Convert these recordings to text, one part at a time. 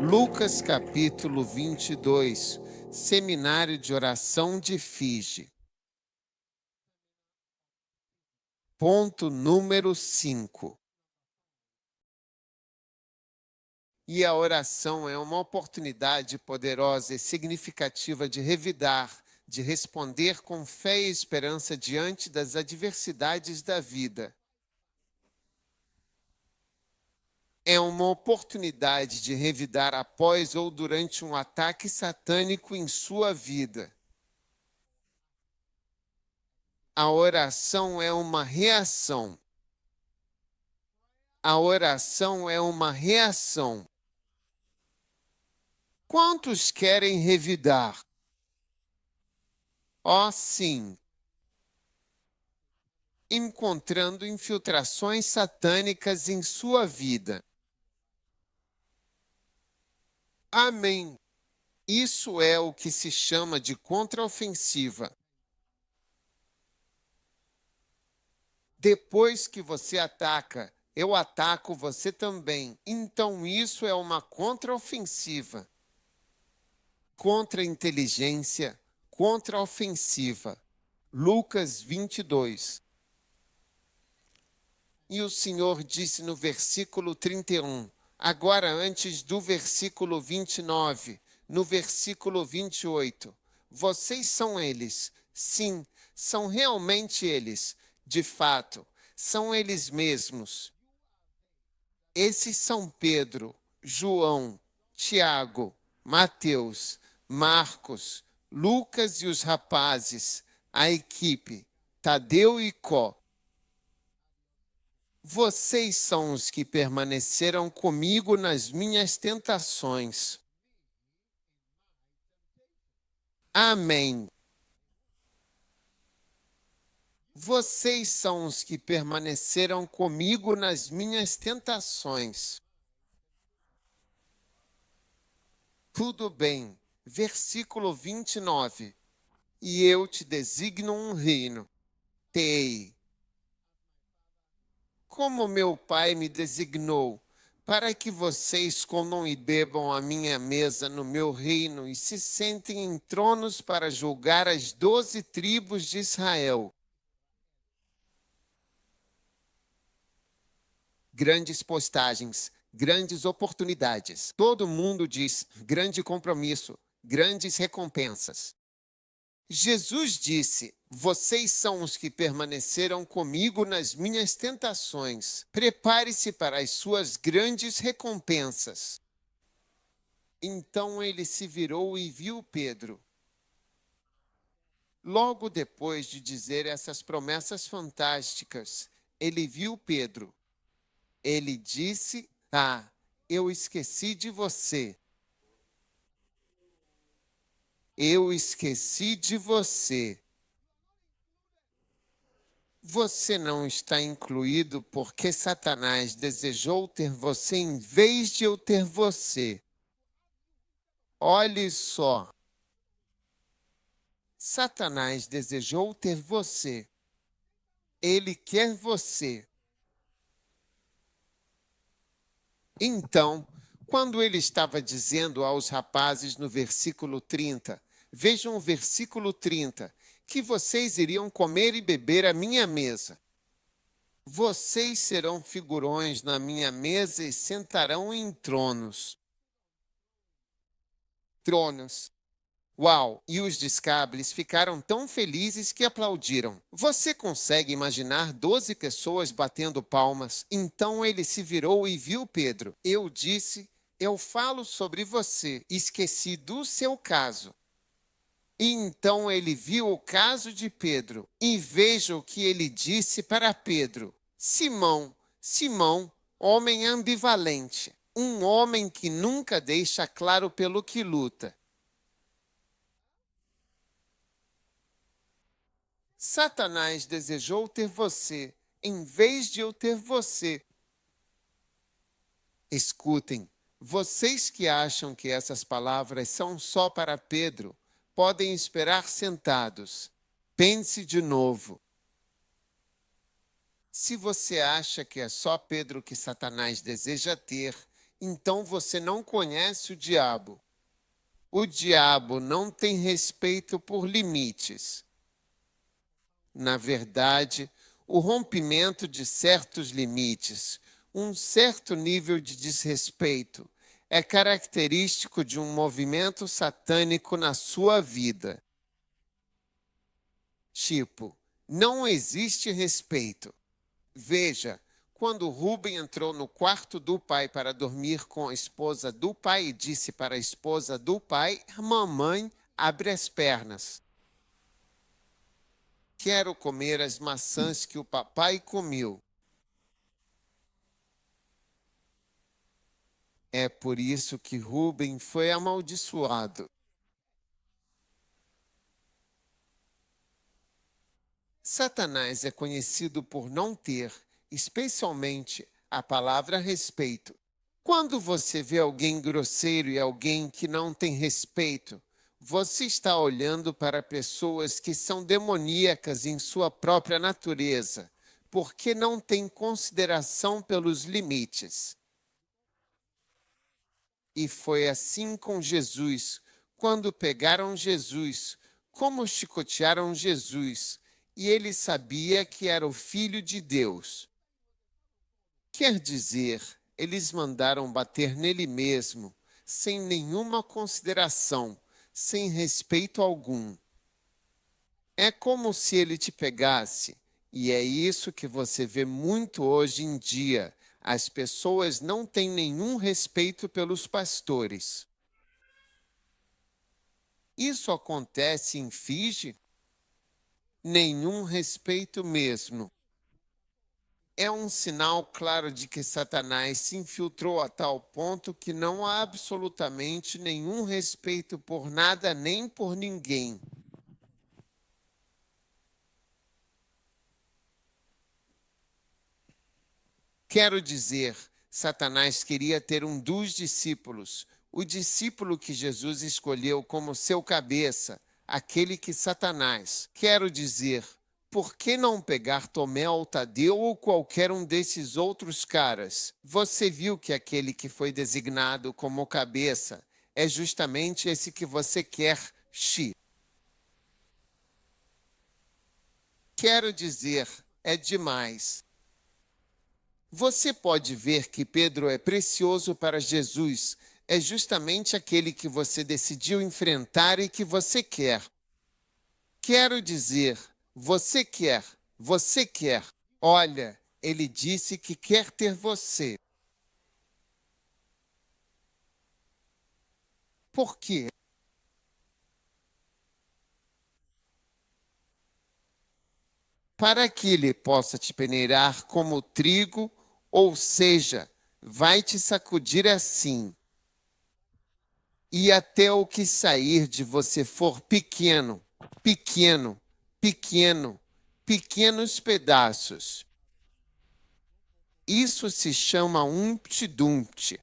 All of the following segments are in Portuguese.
Lucas capítulo 22, Seminário de Oração de Fige. Ponto número 5. E a oração é uma oportunidade poderosa e significativa de revidar, de responder com fé e esperança diante das adversidades da vida. É uma oportunidade de revidar após ou durante um ataque satânico em sua vida. A oração é uma reação. A oração é uma reação. Quantos querem revidar? Oh, sim. Encontrando infiltrações satânicas em sua vida. Amém. Isso é o que se chama de contraofensiva. Depois que você ataca, eu ataco você também. Então isso é uma contraofensiva. Contra-inteligência, contraofensiva. Lucas 22. E o Senhor disse no versículo 31, agora antes do versículo 29, no versículo 28, vocês são eles, sim, são realmente eles, de fato, são eles mesmos. Esses são Pedro, João, Tiago, Mateus, Marcos, Lucas e os rapazes, a equipe, Tadeu e Có. Vocês são os que permaneceram comigo nas minhas tentações. Amém. Vocês são os que permaneceram comigo nas minhas tentações. Tudo bem. Versículo 29. E eu te designo um reino. Tei. Como meu pai me designou, para que vocês comam e bebam à minha mesa no meu reino e se sentem em tronos para julgar as 12 tribos de Israel. Grandes postagens, grandes oportunidades. Todo mundo diz grande compromisso, grandes recompensas. Jesus disse, vocês são os que permaneceram comigo nas minhas tentações. Prepare-se para as suas grandes recompensas. Então ele se virou e viu Pedro. Logo depois de dizer essas promessas fantásticas, ele viu Pedro. Ele disse, eu esqueci de você. Eu esqueci de você. Você não está incluído porque Satanás desejou ter você em vez de eu ter você. Olhe só. Satanás desejou ter você. Ele quer você. Então, quando ele estava dizendo aos rapazes no versículo 30, vejam o versículo 30, que vocês iriam comer e beber à minha mesa. Vocês serão figurões na minha mesa e sentarão em tronos. Tronos. Uau! E os descabres ficaram tão felizes que aplaudiram. Você consegue imaginar 12 pessoas batendo palmas? Então ele se virou e viu Pedro. Eu disse, eu falo sobre você. Esqueci do seu caso. E então ele viu o caso de Pedro. E veja o que ele disse para Pedro. Simão, Simão, homem ambivalente. Um homem que nunca deixa claro pelo que luta. Satanás desejou ter você, em vez de eu ter você. Escutem, vocês que acham que essas palavras são só para Pedro, podem esperar sentados. Pense de novo. Se você acha que é só Pedro que Satanás deseja ter, então você não conhece o diabo. O diabo não tem respeito por limites. Na verdade, o rompimento de certos limites, um certo nível de desrespeito, é característico de um movimento satânico na sua vida. Tipo, não existe respeito. Veja, quando Rubem entrou no quarto do pai para dormir com a esposa do pai e disse para a esposa do pai: Mamãe, abre as pernas. Quero comer as maçãs que o papai comeu. É por isso que Rubem foi amaldiçoado. Satanás é conhecido por não ter, especialmente, a palavra respeito. Quando você vê alguém grosseiro e alguém que não tem respeito, você está olhando para pessoas que são demoníacas em sua própria natureza, porque não têm consideração pelos limites. E foi assim com Jesus, quando pegaram Jesus, como chicotearam Jesus, e ele sabia que era o Filho de Deus. Quer dizer, eles mandaram bater nele mesmo, sem nenhuma consideração, sem respeito algum. É como se ele te pegasse, e é isso que você vê muito hoje em dia. As pessoas não têm nenhum respeito pelos pastores. Isso acontece em Fiji? Nenhum respeito mesmo. É um sinal claro de que Satanás se infiltrou a tal ponto que não há absolutamente nenhum respeito por nada nem por ninguém. Quero dizer, Satanás queria ter um dos discípulos, o discípulo que Jesus escolheu como seu cabeça, aquele que Satanás. Quero dizer, por que não pegar Tomé ou Tadeu ou qualquer um desses outros caras? Você viu que aquele que foi designado como cabeça é justamente esse que você quer, Xi. Quero dizer, é demais. Você pode ver que Pedro é precioso para Jesus. É justamente aquele que você decidiu enfrentar e que você quer. Quero dizer, você quer, você quer. Olha, ele disse que quer ter você. Por quê? Para que ele possa te peneirar como trigo, ou seja, vai te sacudir assim. E até o que sair de você for pequeno, pequeno, pequeno, pequenos pedaços. Isso se chama Umpty-Dumpty.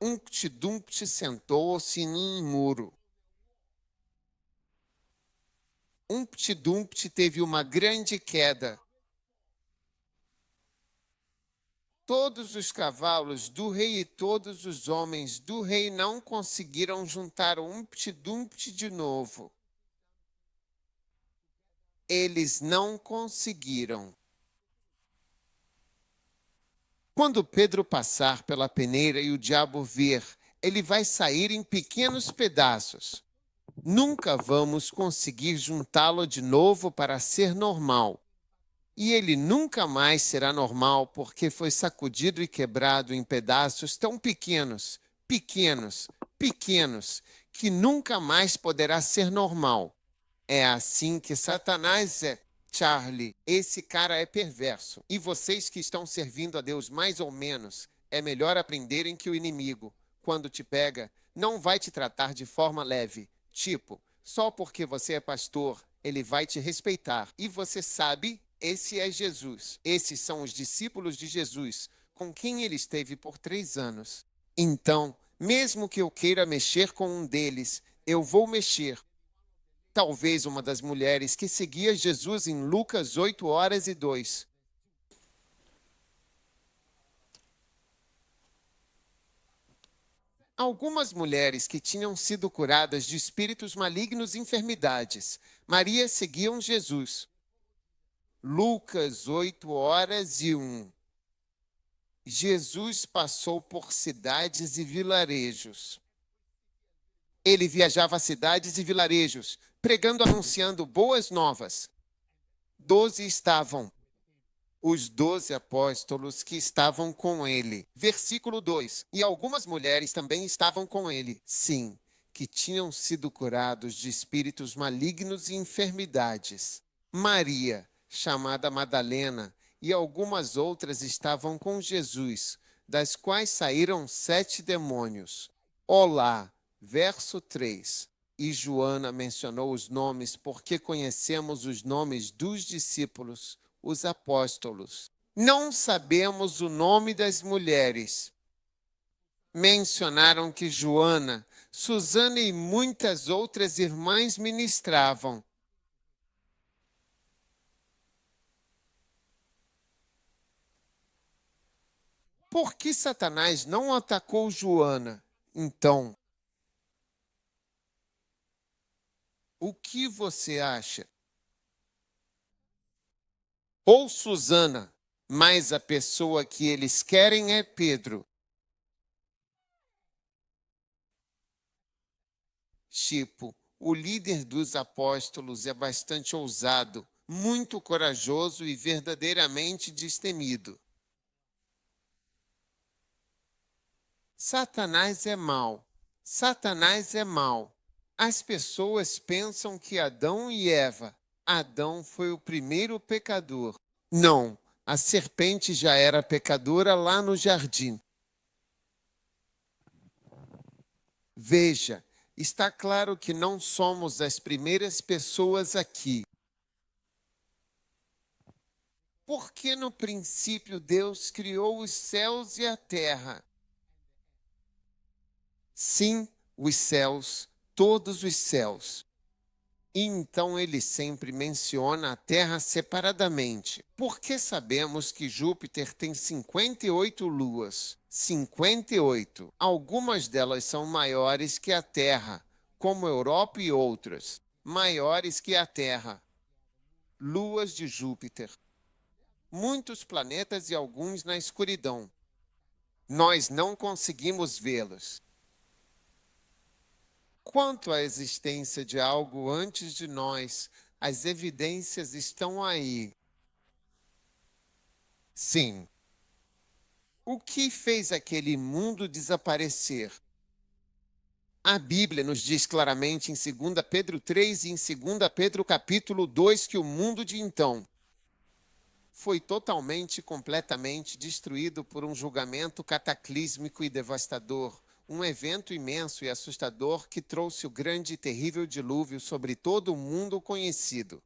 Umpty-Dumpty sentou-se em um muro. Umpty-Dumpty teve uma grande queda. Todos os cavalos do rei e todos os homens do rei não conseguiram juntar o Umpty-Dumpty de novo. Eles não conseguiram. Quando Pedro passar pela peneira e o diabo ver, ele vai sair em pequenos pedaços. Nunca vamos conseguir juntá-lo de novo para ser normal. E ele nunca mais será normal porque foi sacudido e quebrado em pedaços tão pequenos, pequenos, pequenos, que nunca mais poderá ser normal. É assim que Satanás é. Charlie, esse cara é perverso. E vocês que estão servindo a Deus mais ou menos, é melhor aprenderem que o inimigo, quando te pega, não vai te tratar de forma leve. Tipo, só porque você é pastor, ele vai te respeitar. E você sabe, esse é Jesus. Esses são os discípulos de Jesus, com quem ele esteve por 3 anos. Então, mesmo que eu queira mexer com um deles, eu vou mexer. Talvez uma das mulheres que seguia Jesus em Lucas 8 horas e 2. Algumas mulheres que tinham sido curadas de espíritos malignos e enfermidades. Maria seguiam Jesus. Lucas 8:01. Jesus passou por cidades e vilarejos. Ele viajava a cidades e vilarejos, pregando, anunciando boas novas. 12 estavam, os 12 apóstolos que estavam com ele. Versículo 2. E algumas mulheres também estavam com ele. Sim, que tinham sido curados de espíritos malignos e enfermidades. Maria, chamada Madalena, e algumas outras estavam com Jesus, das quais saíram 7 demônios. Olá, verso 3. E Joana mencionou os nomes porque conhecemos os nomes dos discípulos, os apóstolos. Não sabemos o nome das mulheres. Mencionaram que Joana, Susana e muitas outras irmãs ministravam. Por que Satanás não atacou Joana? Então, o que você acha? Ou Susana, mas a pessoa que eles querem é Pedro. Tipo, o líder dos apóstolos é bastante ousado, muito corajoso e verdadeiramente destemido. Satanás é mau. Satanás é mau. As pessoas pensam que Adão foi o primeiro pecador. Não, a serpente já era pecadora lá no jardim. Veja, está claro que não somos as primeiras pessoas aqui. Porque no princípio Deus criou os céus e a terra. Sim, os céus, todos os céus. E então ele sempre menciona a Terra separadamente. Porque sabemos que Júpiter tem 58 luas. 58. Algumas delas são maiores que a Terra, como Europa e outras. Maiores que a Terra. Luas de Júpiter. Muitos planetas e alguns na escuridão. Nós não conseguimos vê-los. Quanto à existência de algo antes de nós, as evidências estão aí. Sim. O que fez aquele mundo desaparecer? A Bíblia nos diz claramente em 2 Pedro 3 e em 2 Pedro capítulo 2 que o mundo de então foi totalmente e completamente destruído por um julgamento cataclísmico e devastador, um evento imenso e assustador que trouxe o grande e terrível dilúvio sobre todo o mundo conhecido.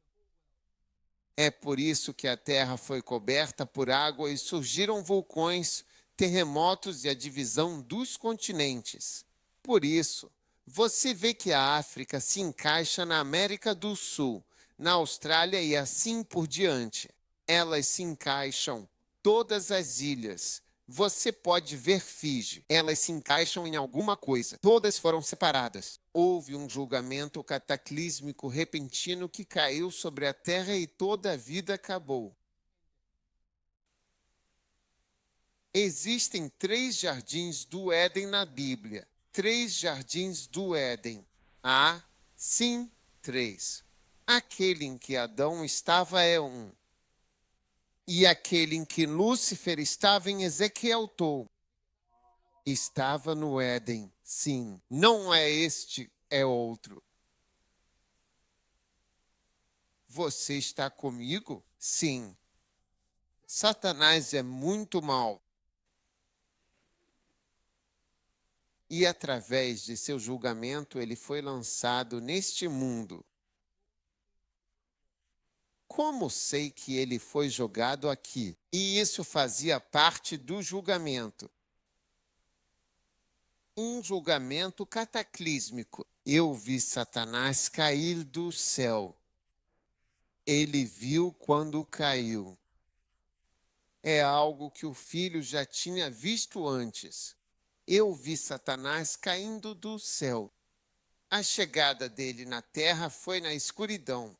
É por isso que a terra foi coberta por água e surgiram vulcões, terremotos e a divisão dos continentes. Por isso, você vê que a África se encaixa na América do Sul, na Austrália e assim por diante. Elas se encaixam, todas as ilhas. Você pode ver Fiji, elas se encaixam em alguma coisa. Todas foram separadas. Houve um julgamento cataclísmico repentino que caiu sobre a terra e toda a vida acabou. Existem 3 jardins do Éden na Bíblia. 3 jardins do Éden. Sim, 3. Aquele em que Adão estava é um. E aquele em que Lúcifer estava em Ezequiel Tou. Estava no Éden, sim. Não é este, é outro. Você está comigo? Sim. Satanás é muito mau. E através de seu julgamento ele foi lançado neste mundo. Como sei que ele foi jogado aqui? E isso fazia parte do julgamento. Um julgamento cataclísmico. Eu vi Satanás cair do céu. Ele viu quando caiu. É algo que o filho já tinha visto antes. eu vi Satanás caindo do céu. A chegada dele na terra foi na escuridão.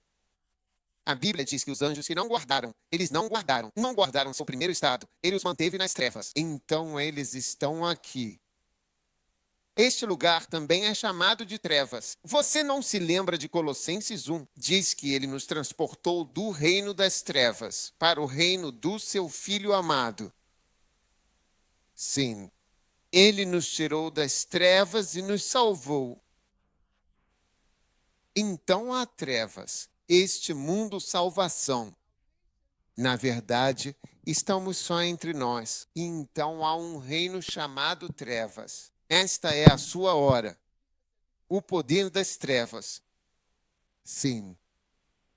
A Bíblia diz que os anjos que não guardaram, eles não guardaram seu primeiro estado, ele os manteve nas trevas. Então eles estão aqui. Este lugar também é chamado de trevas. Você não se lembra de Colossenses 1? Diz que ele nos transportou do reino das trevas para o reino do seu Filho amado. Sim, ele nos tirou das trevas e nos salvou. Então há trevas, este mundo salvação. Na verdade, estamos só entre nós, e então há um reino chamado trevas. Esta é a sua hora. O poder das trevas. Sim.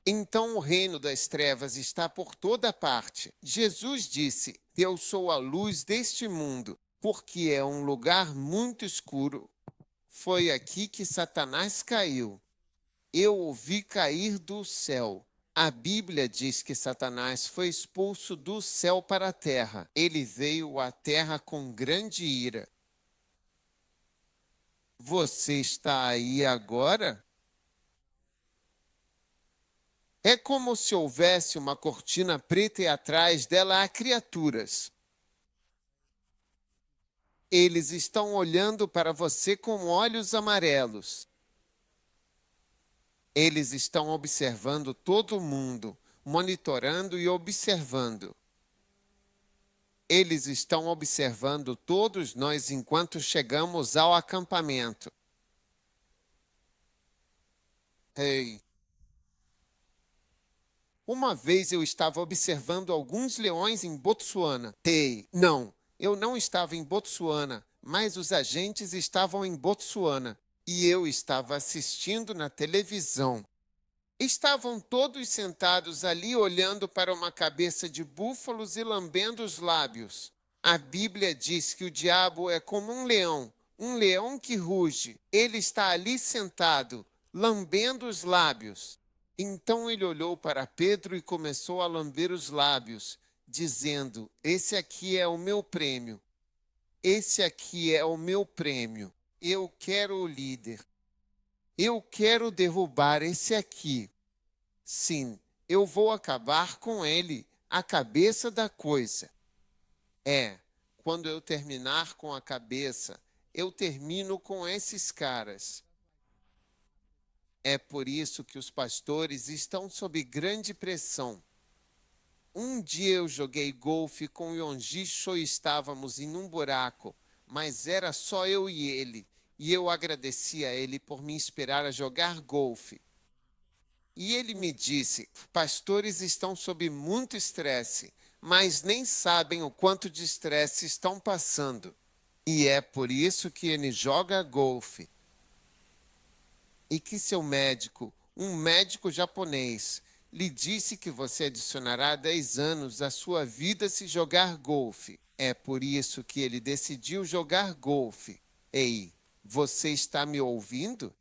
Então o reino das trevas está por toda parte. Jesus disse: eu sou a luz deste mundo, porque é um lugar muito escuro. Foi aqui que Satanás caiu. Eu o vi cair do céu. A Bíblia diz que Satanás foi expulso do céu para a terra. Ele veio à terra com grande ira. Você está aí agora? É como se houvesse uma cortina preta e atrás dela há criaturas. Eles estão olhando para você com olhos amarelos. Eles estão observando todo mundo, monitorando e observando. Eles estão observando todos nós enquanto chegamos ao acampamento. Ei! Uma vez eu estava observando alguns leões em Botsuana. Ei! Não, eu não estava em Botsuana, mas os agentes estavam em Botsuana. E eu estava assistindo na televisão. Estavam todos sentados ali olhando para uma cabeça de búfalos e lambendo os lábios. A Bíblia diz que o diabo é como um leão que ruge. Ele está ali sentado, lambendo os lábios. Então ele olhou para Pedro e começou a lamber os lábios, dizendo: esse aqui é o meu prêmio. Esse aqui é o meu prêmio. Eu quero o líder. Eu quero derrubar esse aqui. Sim, eu vou acabar com ele, a cabeça da coisa. Quando eu terminar com a cabeça, eu termino com esses caras. É por isso que os pastores estão sob grande pressão. Um dia eu joguei golfe com o Yonjisho e estávamos em um buraco, mas era só eu e ele, e eu agradeci a ele por me inspirar a jogar golfe. E ele me disse: pastores estão sob muito estresse, mas nem sabem o quanto de estresse estão passando. E é por isso que ele joga golfe. E que seu médico, um médico japonês, lhe disse que você adicionará 10 anos à sua vida se jogar golfe. É por isso que ele decidiu jogar golfe. Ei, você está me ouvindo?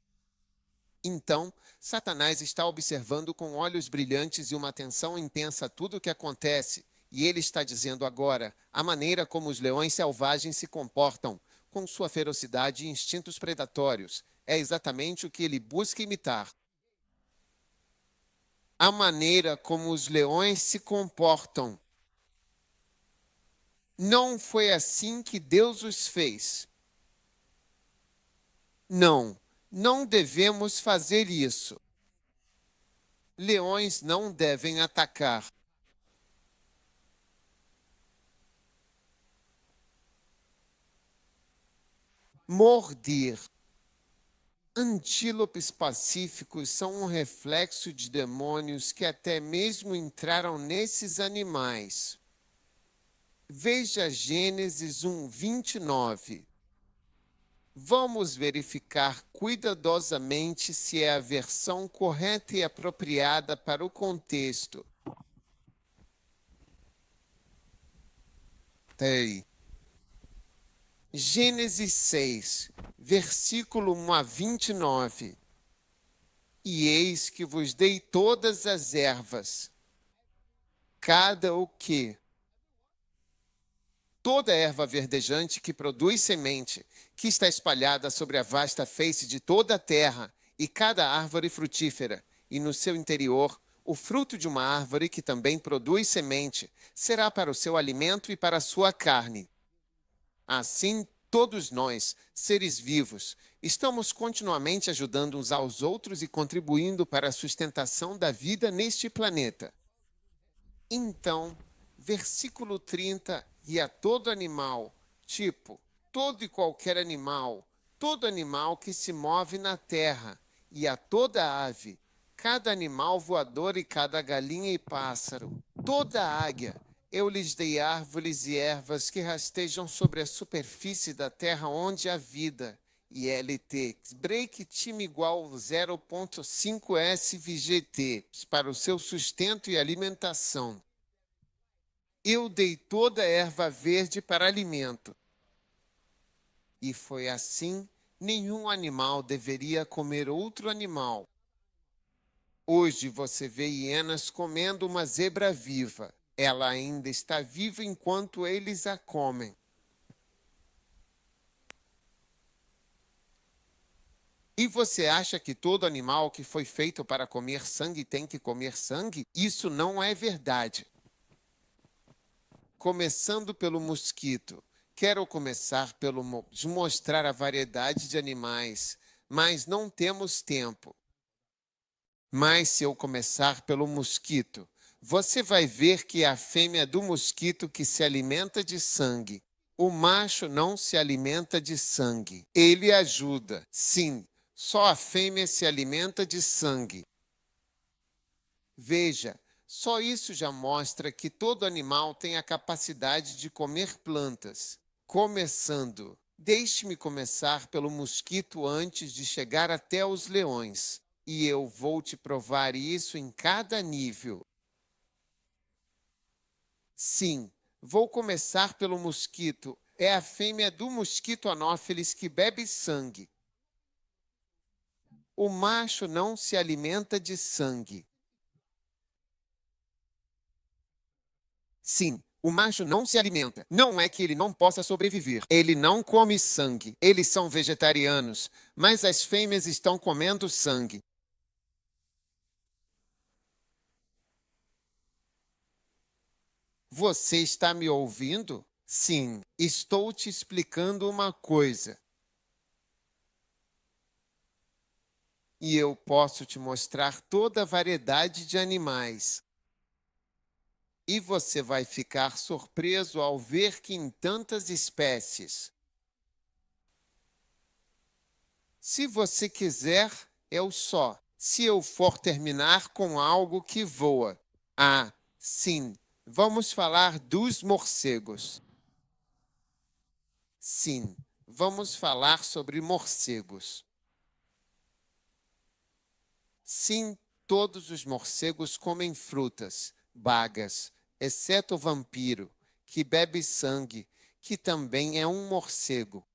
Então, Satanás está observando com olhos brilhantes e uma atenção intensa tudo o que acontece. E ele está dizendo agora a maneira como os leões selvagens se comportam, com sua ferocidade e instintos predatórios. É exatamente o que ele busca imitar. A maneira como os leões se comportam. Não foi assim que Deus os fez. Não, não devemos fazer isso. Leões não devem atacar. Morder. Antílopes pacíficos são um reflexo de demônios que até mesmo entraram nesses animais. Veja Gênesis 1:29. Vamos verificar cuidadosamente se é a versão correta e apropriada para o contexto. Ei. Gênesis 6, versículo 1-29. E eis que vos dei todas as ervas, cada o que? Toda erva verdejante que produz semente, que está espalhada sobre a vasta face de toda a terra, e cada árvore frutífera, e no seu interior, o fruto de uma árvore que também produz semente, será para o seu alimento e para a sua carne. Assim, todos nós, seres vivos, estamos continuamente ajudando uns aos outros e contribuindo para a sustentação da vida neste planeta. Então, versículo 30, e a todo animal, tipo, todo e qualquer animal, todo animal que se move na terra, e a toda ave, cada animal voador e cada galinha e pássaro, toda águia, eu lhes dei árvores e ervas que rastejam sobre a superfície da terra onde há vida. E LT, break time igual 0,5 SVGT, para o seu sustento e alimentação. Eu dei toda a erva verde para alimento. E foi assim, nenhum animal deveria comer outro animal. Hoje você vê hienas comendo uma zebra viva. Ela ainda está viva enquanto eles a comem. E você acha que todo animal que foi feito para comer sangue tem que comer sangue? Isso não é verdade. Começando pelo mosquito. Quero começar pelo mostrar a variedade de animais, mas não temos tempo. Mas se eu começar pelo mosquito, você vai ver que é a fêmea do mosquito que se alimenta de sangue. O macho não se alimenta de sangue. Ele ajuda. Sim, só a fêmea se alimenta de sangue. Veja, só isso já mostra que todo animal tem a capacidade de comer plantas. Começando, deixe-me começar pelo mosquito antes de chegar até os leões. E eu vou te provar isso em cada nível. Sim, vou começar pelo mosquito. É a fêmea do mosquito anófeles que bebe sangue. O macho não se alimenta de sangue. Sim, o macho não se alimenta. Não é que ele não possa sobreviver. Ele não come sangue. Eles são vegetarianos, mas as fêmeas estão comendo sangue. Você está me ouvindo? Sim, estou te explicando uma coisa. E eu posso te mostrar toda a variedade de animais. E você vai ficar surpreso ao ver que em tantas espécies. Se você quiser, eu só. Se eu for terminar com algo que voa. Ah, sim, vamos falar dos morcegos. Sim, vamos falar sobre morcegos. Sim, todos os morcegos comem frutas, bagas, exceto o vampiro, que bebe sangue, que também é um morcego.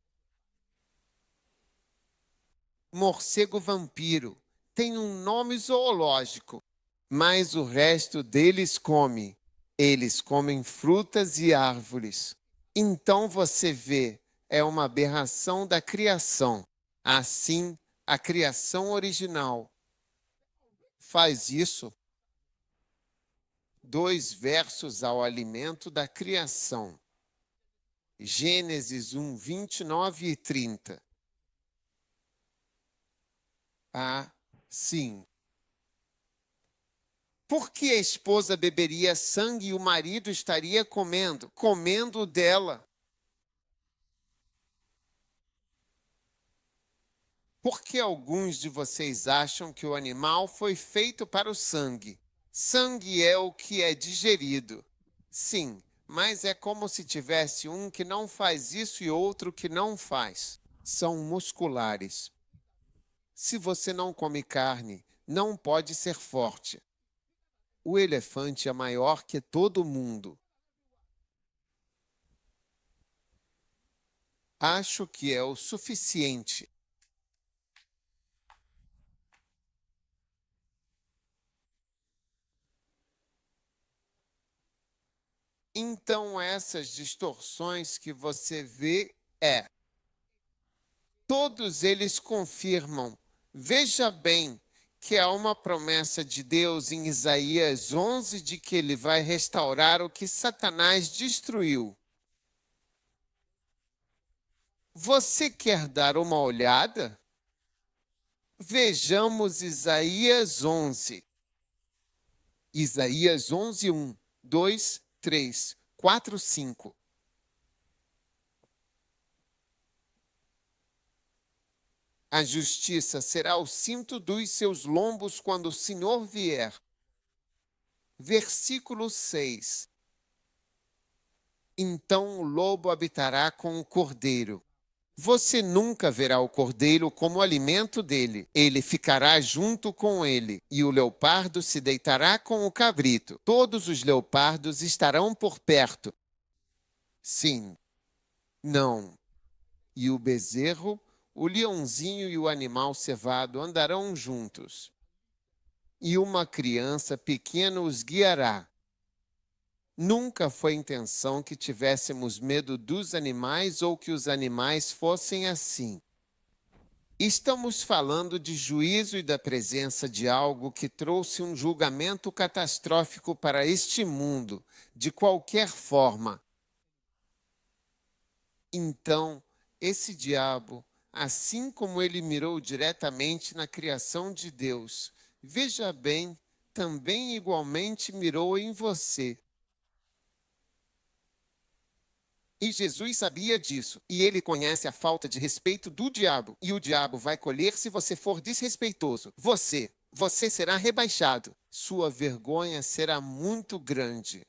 Morcego vampiro tem um nome zoológico, mas o resto deles come. Eles comem frutas e árvores. Então você vê, é uma aberração da criação. Assim, a criação original faz isso. 2 versos ao alimento da criação. Gênesis 1, 29 e 30. Ah, sim. Por que a esposa beberia sangue e o marido estaria comendo dela? Por que alguns de vocês acham que o animal foi feito para o sangue? Sangue é o que é digerido. Sim, mas é como se tivesse um que não faz isso e outro que não faz. São musculares. Se você não come carne, não pode ser forte. O elefante é maior que todo mundo. Acho que é o suficiente. Então, essas distorções que você vê todos eles confirmam. Veja bem que há uma promessa de Deus em Isaías 11 de que ele vai restaurar o que Satanás destruiu. Você quer dar uma olhada? Vejamos Isaías 11. Isaías 11, 1, 2, 3, 4, 5. A justiça será o cinto dos seus lombos quando o Senhor vier. Versículo 6. Então o lobo habitará com o cordeiro. Você nunca verá o cordeiro como alimento dele. Ele ficará junto com ele, e o leopardo se deitará com o cabrito. Todos os leopardos estarão por perto. Sim, não. E o bezerro, o leãozinho e o animal cevado andarão juntos. E uma criança pequena os guiará. Nunca foi intenção que tivéssemos medo dos animais ou que os animais fossem assim. Estamos falando de juízo e da presença de algo que trouxe um julgamento catastrófico para este mundo, de qualquer forma. Então, esse diabo, assim como ele mirou diretamente na criação de Deus, veja bem, também igualmente mirou em você. E Jesus sabia disso, e ele conhece a falta de respeito do diabo, e o diabo vai colher se você for desrespeitoso. Você será rebaixado, sua vergonha será muito grande.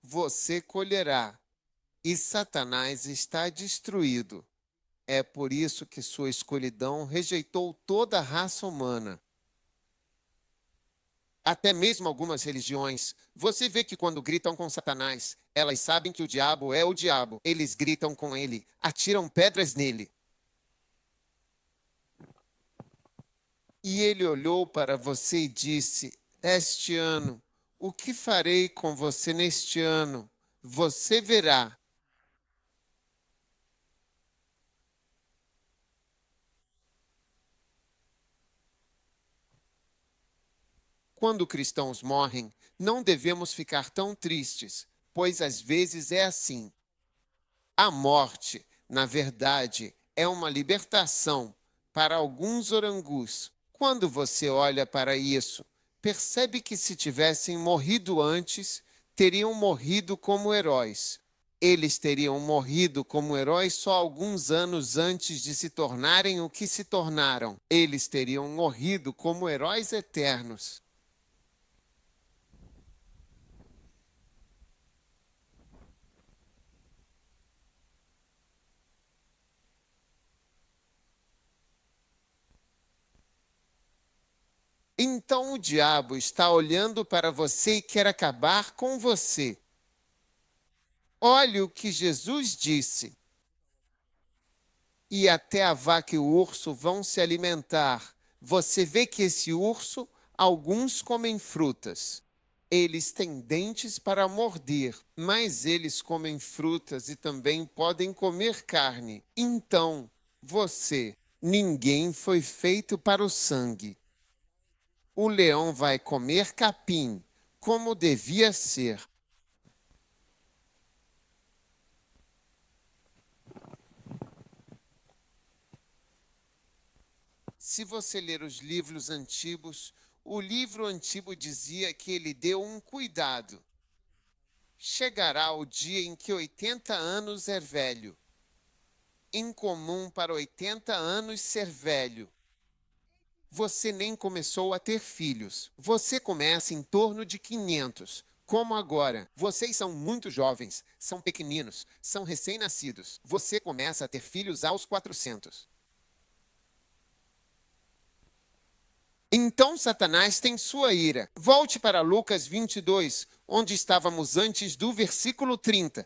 Você colherá, e Satanás está destruído. É por isso que sua escuridão rejeitou toda a raça humana. Até mesmo algumas religiões, você vê que quando gritam com Satanás, elas sabem que o diabo é o diabo. Eles gritam com ele, atiram pedras nele. E ele olhou para você e disse: Este ano, o que farei com você neste ano? Você verá. Quando cristãos morrem, não devemos ficar tão tristes, pois às vezes é assim. A morte, na verdade, é uma libertação para alguns orangus. Quando você olha para isso, percebe que se tivessem morrido antes, teriam morrido como heróis. Eles teriam morrido como heróis só alguns anos antes de se tornarem o que se tornaram. Eles teriam morrido como heróis eternos. Então o diabo está olhando para você e quer acabar com você. Olhe o que Jesus disse. E até a vaca e o urso vão se alimentar. Você vê que esse urso, alguns comem frutas. Eles têm dentes para morder, mas eles comem frutas e também podem comer carne. Então, ninguém foi feito para o sangue. O leão vai comer capim, como devia ser. Se você ler os livros antigos, o livro antigo dizia que ele deu um cuidado. Chegará o dia em que 80 anos é velho. Incomum para 80 anos ser velho. Você nem começou a ter filhos. Você começa em torno de 500. Como agora? Vocês são muito jovens, são pequeninos, são recém-nascidos. Você começa a ter filhos aos 400. Então Satanás tem sua ira. Volte para Lucas 22, onde estávamos antes do versículo 30.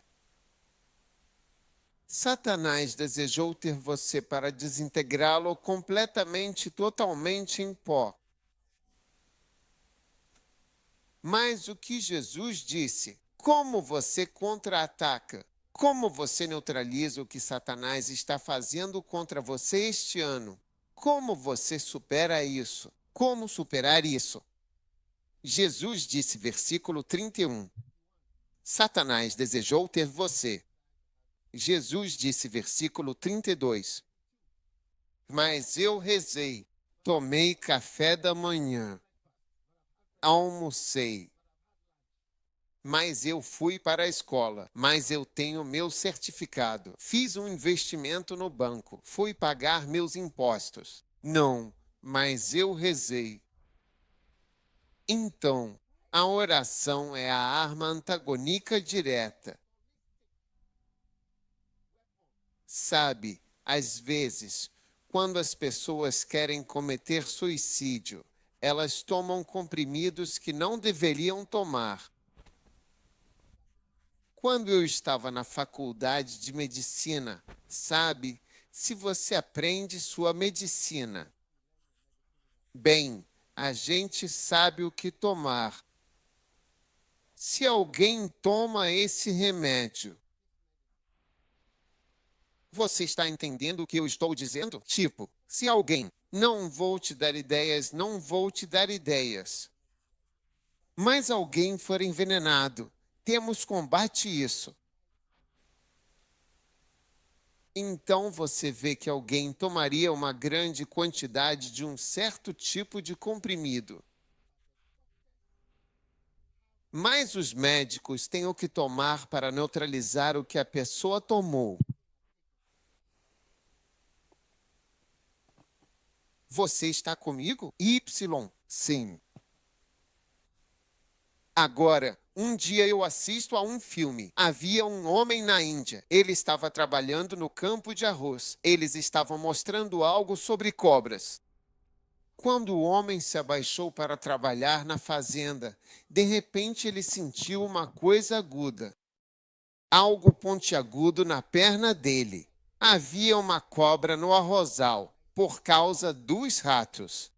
Satanás desejou ter você para desintegrá-lo completamente, totalmente em pó. Mas o que Jesus disse? Como você contra-ataca? Como você neutraliza o que Satanás está fazendo contra você este ano? Como você supera isso? Como superar isso? Jesus disse, versículo 31, Satanás desejou ter você. Jesus disse, versículo 32, mas eu rezei, tomei café da manhã, almocei, mas eu fui para a escola, mas eu tenho meu certificado. Fiz um investimento no banco, fui pagar meus impostos. Não, mas eu rezei. Então, a oração é a arma antagônica direta. Sabe, às vezes, quando as pessoas querem cometer suicídio, elas tomam comprimidos que não deveriam tomar. Quando eu estava na faculdade de medicina, sabe, se você aprende sua medicina, bem, a gente sabe o que tomar. Se alguém toma esse remédio, você está entendendo o que eu estou dizendo? Tipo, se alguém, não vou te dar ideias, não vou te dar ideias, mas alguém for envenenado, temos combate isso. Então você vê que alguém tomaria uma grande quantidade de um certo tipo de comprimido. Mas os médicos têm o que tomar para neutralizar o que a pessoa tomou. Você está comigo? Y. Sim. Agora, um dia eu assisto a um filme. Havia um homem na Índia. Ele estava trabalhando no campo de arroz. Eles estavam mostrando algo sobre cobras. Quando o homem se abaixou para trabalhar na fazenda, de repente ele sentiu uma coisa aguda, algo pontiagudo na perna dele. Havia uma cobra no arrozal, por causa dos ratos.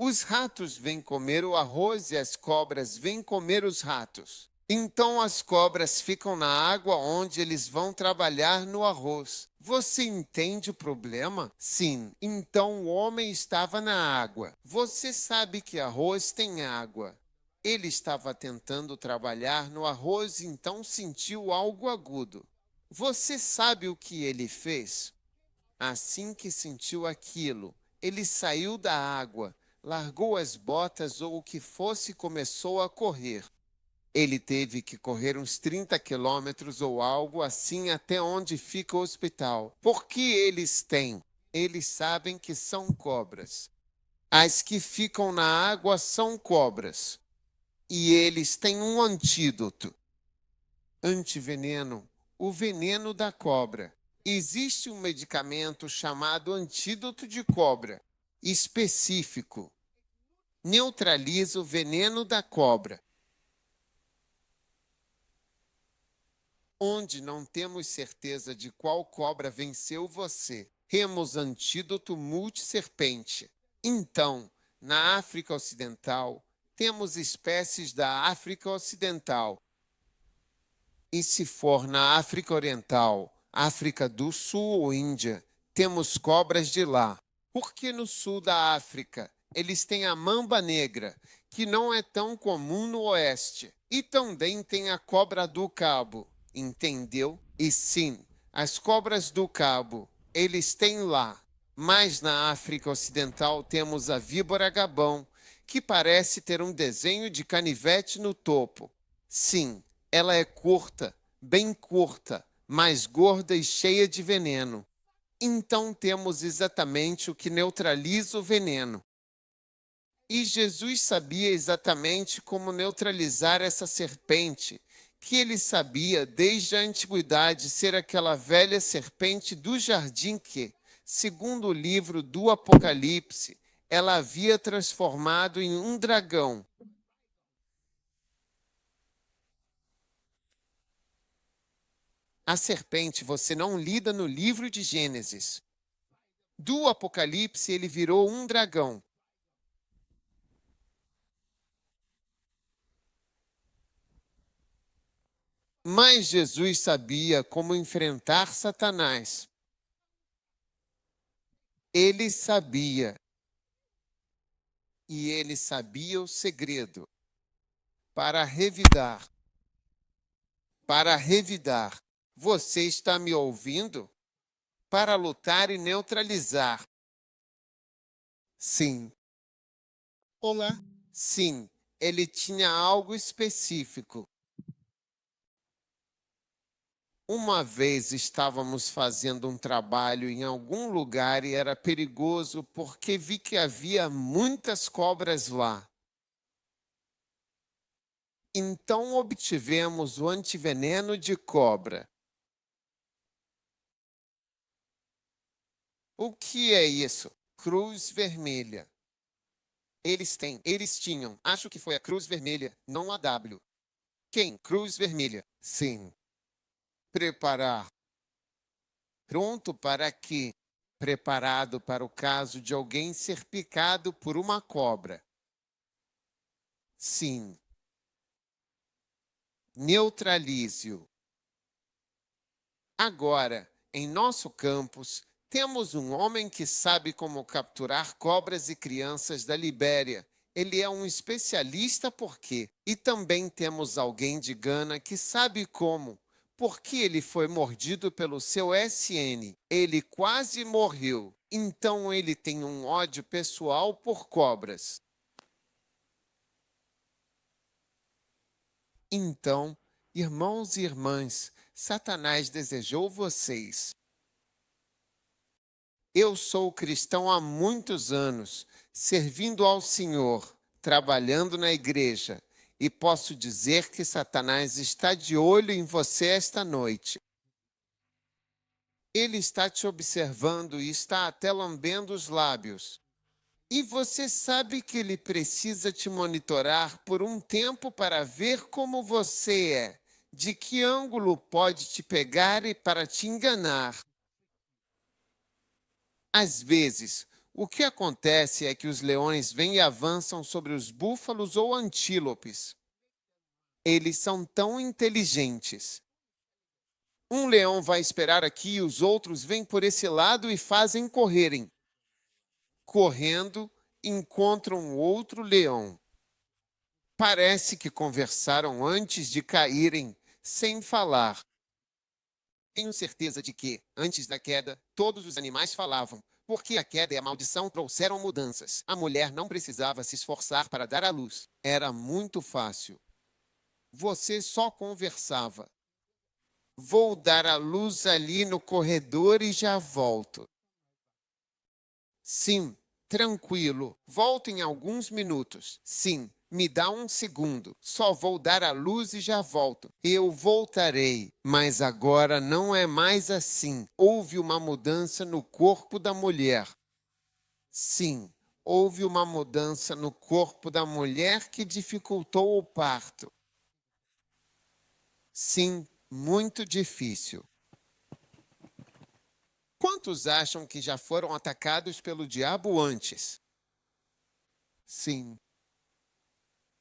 Os ratos vêm comer o arroz e as cobras vêm comer os ratos. Então as cobras ficam na água onde eles vão trabalhar no arroz. Você entende o problema? Sim. Então o homem estava na água. Você sabe que arroz tem água. Ele estava tentando trabalhar no arroz, então sentiu algo agudo. Você sabe o que ele fez? Assim que sentiu aquilo, ele saiu da água, largou as botas ou o que fosse e começou a correr. Ele teve que correr uns 30 quilômetros ou algo assim até onde fica o hospital. Porque eles têm? Eles sabem que são cobras. As que ficam na água são cobras. E eles têm um antídoto. Antiveneno, o veneno da cobra. Existe um medicamento chamado antídoto de cobra, específico. Neutraliza o veneno da cobra. Onde não temos certeza de qual cobra venceu você, temos antídoto multisserpente. Então, na África Ocidental, temos espécies da África Ocidental. E se for na África Oriental, África do Sul ou Índia, temos cobras de lá. Porque no sul da África, eles têm a mamba negra, que não é tão comum no oeste. E também tem a cobra do cabo, entendeu? E sim, as cobras do cabo, eles têm lá. Mas na África Ocidental temos a víbora gabão, que parece ter um desenho de canivete no topo. Sim, ela é curta, bem curta, mas gorda e cheia de veneno. Então temos exatamente o que neutraliza o veneno. E Jesus sabia exatamente como neutralizar essa serpente, que ele sabia desde a antiguidade ser aquela velha serpente do jardim que, segundo o livro do Apocalipse, ela havia transformado em um dragão. A serpente você não lida no livro de Gênesis. Do Apocalipse ele virou um dragão. Mas Jesus sabia como enfrentar Satanás. Ele sabia. E ele sabia o segredo para revidar. Para revidar. Você está me ouvindo? Para lutar e neutralizar. Sim. Olá. Sim, ele tinha algo específico. Uma vez estávamos fazendo um trabalho em algum lugar e era perigoso porque vi que havia muitas cobras lá. Então obtivemos o antiveneno de cobra. O que é isso? Cruz Vermelha. Eles tinham, acho que foi a Cruz Vermelha, não a W. Quem? Cruz Vermelha. Sim. Preparar. Pronto para quê? Preparado para o caso de alguém ser picado por uma cobra. Sim. Neutralize-o. Agora, em nosso campus, temos um homem que sabe como capturar cobras e crianças da Libéria. Ele é um especialista por quê? E também temos alguém de Gana que sabe como. Porque ele foi mordido pelo seu SN. Ele quase morreu. Então ele tem um ódio pessoal por cobras. Então, irmãos e irmãs, Satanás desejou vocês. Eu sou cristão há muitos anos, servindo ao Senhor, trabalhando na igreja, e posso dizer que Satanás está de olho em você esta noite. Ele está te observando e está até lambendo os lábios. E você sabe que ele precisa te monitorar por um tempo para ver como você é, de que ângulo pode te pegar e para te enganar. Às vezes, o que acontece é que os leões vêm e avançam sobre os búfalos ou antílopes. Eles são tão inteligentes. Um leão vai esperar aqui e os outros vêm por esse lado e fazem correrem. Correndo, encontram outro leão. Parece que conversaram antes de caírem, sem falar. Tenho certeza de que, antes da queda, todos os animais falavam. Porque a queda e a maldição trouxeram mudanças. A mulher não precisava se esforçar para dar à luz. Era muito fácil. Você só conversava. Vou dar à luz ali no corredor e já volto. Sim, tranquilo. Volto em alguns minutos. Sim, me dá um segundo. Só vou dar à luz e já volto. Eu voltarei. Mas agora não é mais assim. Houve uma mudança no corpo da mulher. Sim, houve uma mudança no corpo da mulher que dificultou o parto. Sim, muito difícil. Quantos acham que já foram atacados pelo diabo antes? Sim.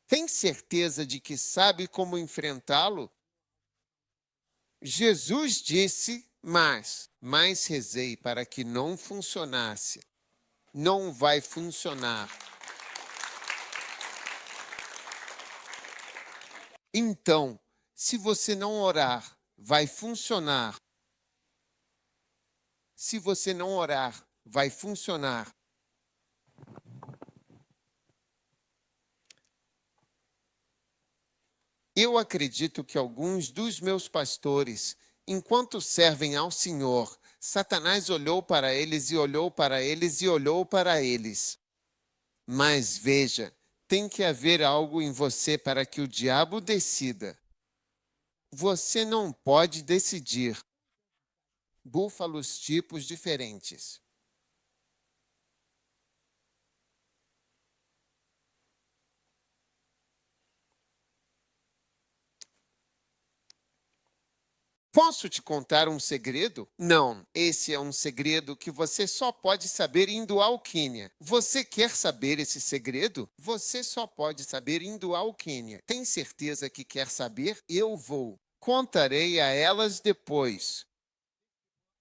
Tem certeza de que sabe como enfrentá-lo? Jesus disse, mas rezei para que não funcionasse. Não vai funcionar. Então, se você não orar, vai funcionar. Se você não orar, vai funcionar. Eu acredito que alguns dos meus pastores, enquanto servem ao Senhor, Satanás olhou para eles e olhou para eles e olhou para eles. Mas veja, tem que haver algo em você para que o diabo decida. Você não pode decidir. Búfalos tipos diferentes. Posso te contar um segredo? Não, esse é um segredo que você só pode saber indo ao Quênia. Você quer saber esse segredo? Você só pode saber indo ao Quênia. Tem certeza que quer saber? Eu vou. Contarei a elas depois.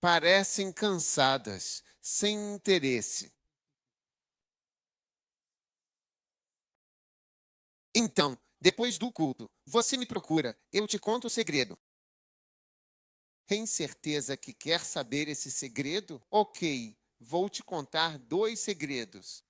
Parecem cansadas, sem interesse. Então, depois do culto, você me procura, eu te conto o segredo. Tem certeza que quer saber esse segredo? Ok, vou te contar 2 segredos.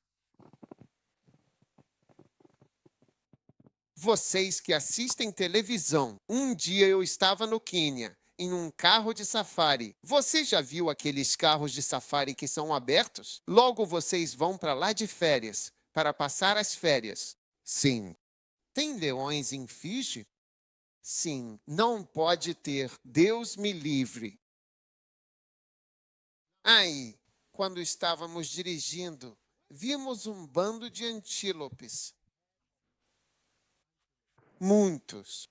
Vocês que assistem televisão, um dia eu estava no Quênia, em um carro de safari. Você já viu aqueles carros de safari que são abertos? Logo vocês vão para lá de férias, para passar as férias. Sim. Tem leões em Fiji? Sim, não pode ter. Deus me livre. Aí, quando estávamos dirigindo, vimos um bando de antílopes. Muitos.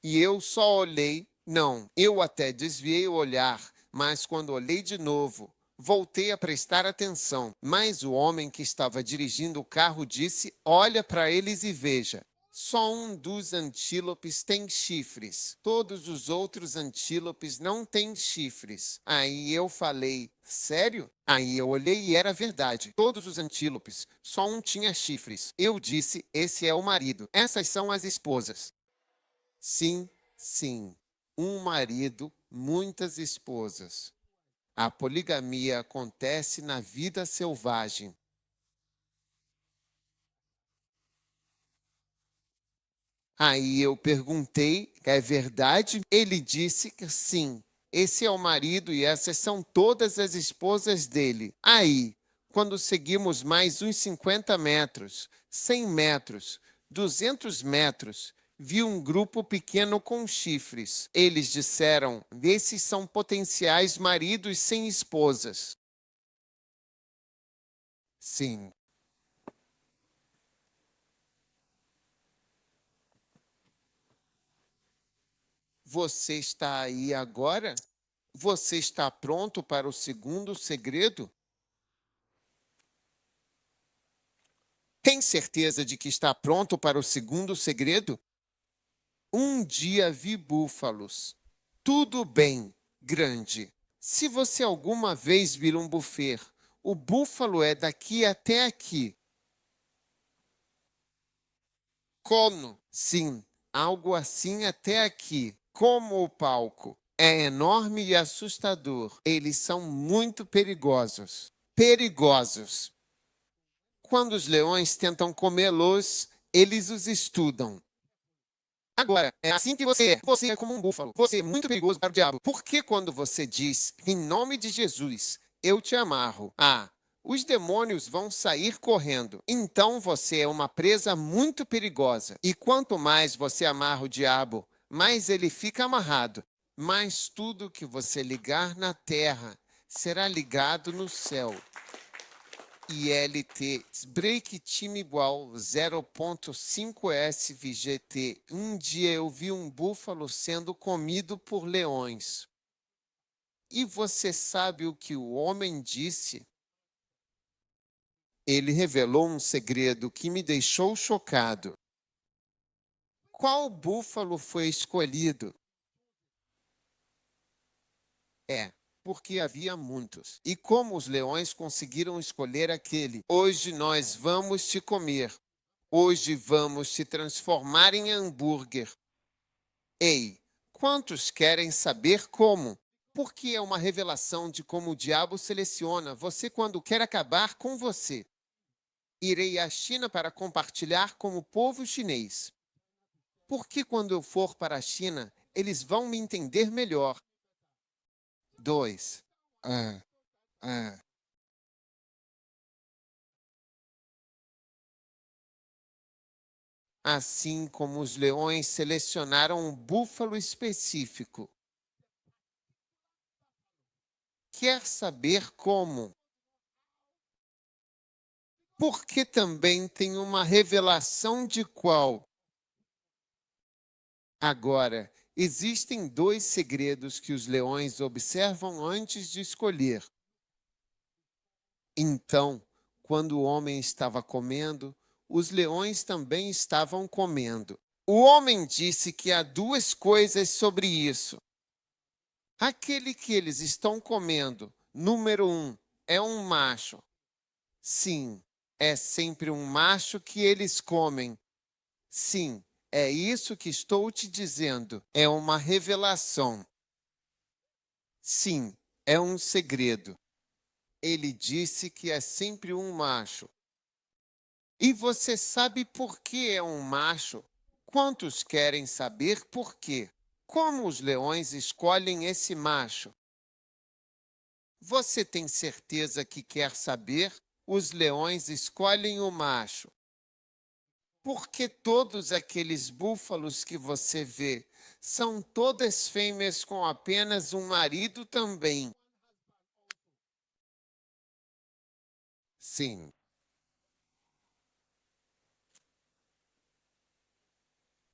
E eu só olhei, não, eu até desviei o olhar, mas quando olhei de novo, voltei a prestar atenção. Mas o homem que estava dirigindo o carro disse: Olha para eles e veja. Só um dos antílopes tem chifres. Todos os outros antílopes não têm chifres. Aí eu falei: Sério? Aí eu olhei e era verdade. Todos os antílopes, só um tinha chifres. Eu disse: Esse é o marido. Essas são as esposas. Sim, sim. Um marido, muitas esposas. A poligamia acontece na vida selvagem. Aí eu perguntei, é verdade? Ele disse que sim. Esse é o marido e essas são todas as esposas dele. Aí, quando seguimos mais uns 50 metros, 100 metros, 200 metros, vi um grupo pequeno com chifres. Eles disseram: esses são potenciais maridos sem esposas. Sim. Você está aí agora? Você está pronto para o segundo segredo? Tem certeza de que está pronto para o segundo segredo? Um dia vi búfalos. Tudo bem, grande. Se você alguma vez vir um buffet, o búfalo é daqui até aqui. Como? Sim, algo assim até aqui, como o palco. É enorme e assustador. Eles são muito perigosos. Perigosos. Quando os leões tentam comê-los, eles os estudam. Agora, é assim que você é. Você é como um búfalo. Você é muito perigoso para o diabo. Por que quando você diz, em nome de Jesus, eu te amarro? Os demônios vão sair correndo. Então você é uma presa muito perigosa. E quanto mais você amarra o diabo, mais ele fica amarrado. Mas tudo que você ligar na terra será ligado no céu. ILT break time igual 0,5 SVGT. Um dia eu vi um búfalo sendo comido por leões. E você sabe o que o homem disse? Ele revelou um segredo que me deixou chocado. Qual búfalo foi escolhido? Porque havia muitos. E como os leões conseguiram escolher aquele? Hoje nós vamos te comer. Hoje vamos te transformar em hambúrguer. Ei, quantos querem saber como? Porque é uma revelação de como o diabo seleciona você quando quer acabar com você. Irei à China para compartilhar com o povo chinês. Porque quando eu for para a China, eles vão me entender melhor. 2. Ah, ah. Assim como os leões selecionaram um búfalo específico. Quer saber como? Porque também tem uma revelação de qual. Agora, existem 2 segredos que os leões observam antes de escolher. Então, quando o homem estava comendo, os leões também estavam comendo. O homem disse que há duas coisas sobre isso. Aquele que eles estão comendo, número um, é um macho. Sim, é sempre um macho que eles comem. Sim, é isso que estou te dizendo. É uma revelação. Sim, é um segredo. Ele disse que é sempre um macho. E você sabe por que é um macho? Quantos querem saber por quê? Como os leões escolhem esse macho? Você tem certeza que quer saber? Os leões escolhem o macho. Porque todos aqueles búfalos que você vê são todas fêmeas com apenas um marido também. Sim.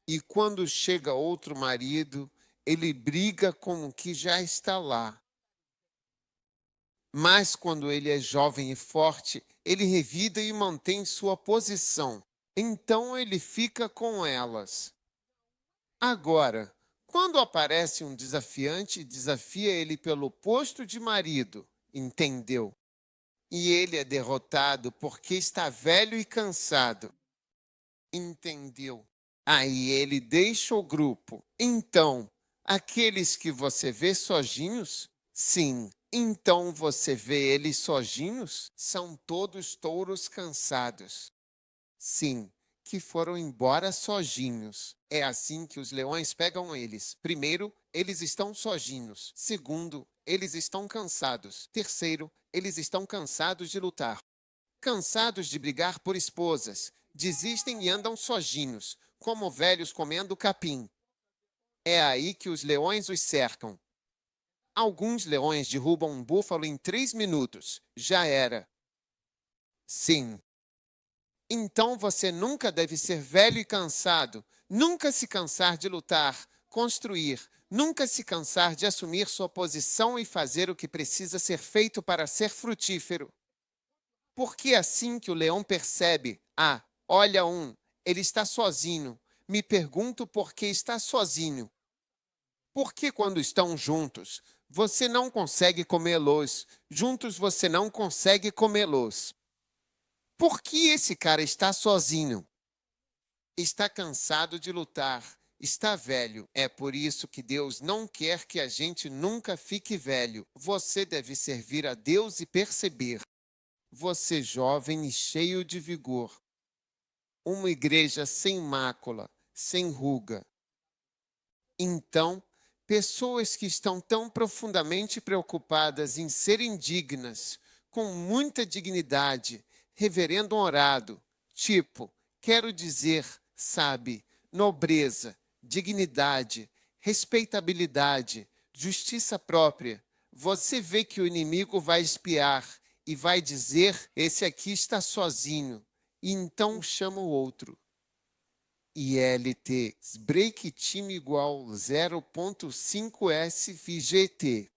E quando chega outro marido, ele briga com o que já está lá. Mas quando ele é jovem e forte, ele revida e mantém sua posição. Então ele fica com elas. Agora, quando aparece um desafiante, desafia ele pelo posto de marido, entendeu? E ele é derrotado porque está velho e cansado, entendeu? Aí ele deixa o grupo. Então, aqueles que você vê sozinhos? Sim. Então você vê eles sozinhos? São todos touros cansados. Sim, que foram embora sozinhos. É assim que os leões pegam eles. Primeiro, eles estão sozinhos. Segundo, eles estão cansados. Terceiro, eles estão cansados de lutar. Cansados de brigar por esposas. Desistem e andam sozinhos, como velhos comendo capim. É aí que os leões os cercam. Alguns leões derrubam um búfalo em 3 minutos. Já era. Sim. Então você nunca deve ser velho e cansado, nunca se cansar de lutar, construir, nunca se cansar de assumir sua posição e fazer o que precisa ser feito para ser frutífero. Porque é assim que o leão percebe, olha ele está sozinho. Me pergunto por que está sozinho. Porque quando estão juntos, você não consegue comê-los. Juntos você não consegue comê-los. Por que esse cara está sozinho? Está cansado de lutar, está velho. É por isso que Deus não quer que a gente nunca fique velho. Você deve servir a Deus e perceber. Você jovem e cheio de vigor. Uma igreja sem mácula, sem ruga. Então, pessoas que estão tão profundamente preocupadas em serem dignas, com muita dignidade, reverendo honorado, tipo, quero dizer, sabe, nobreza, dignidade, respeitabilidade, justiça própria. Você vê que o inimigo vai espiar e vai dizer: esse aqui está sozinho, e então chama o outro. ILT, break time igual 0,5 SVGT.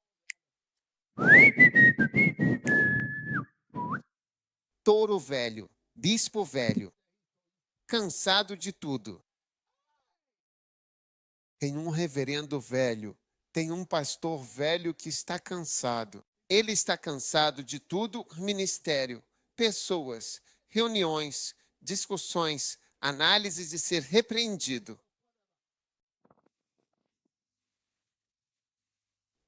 Touro velho, bispo velho, cansado de tudo. Tem um reverendo velho, tem um pastor velho que está cansado. Ele está cansado de tudo, ministério, pessoas, reuniões, discussões, análises de ser repreendido.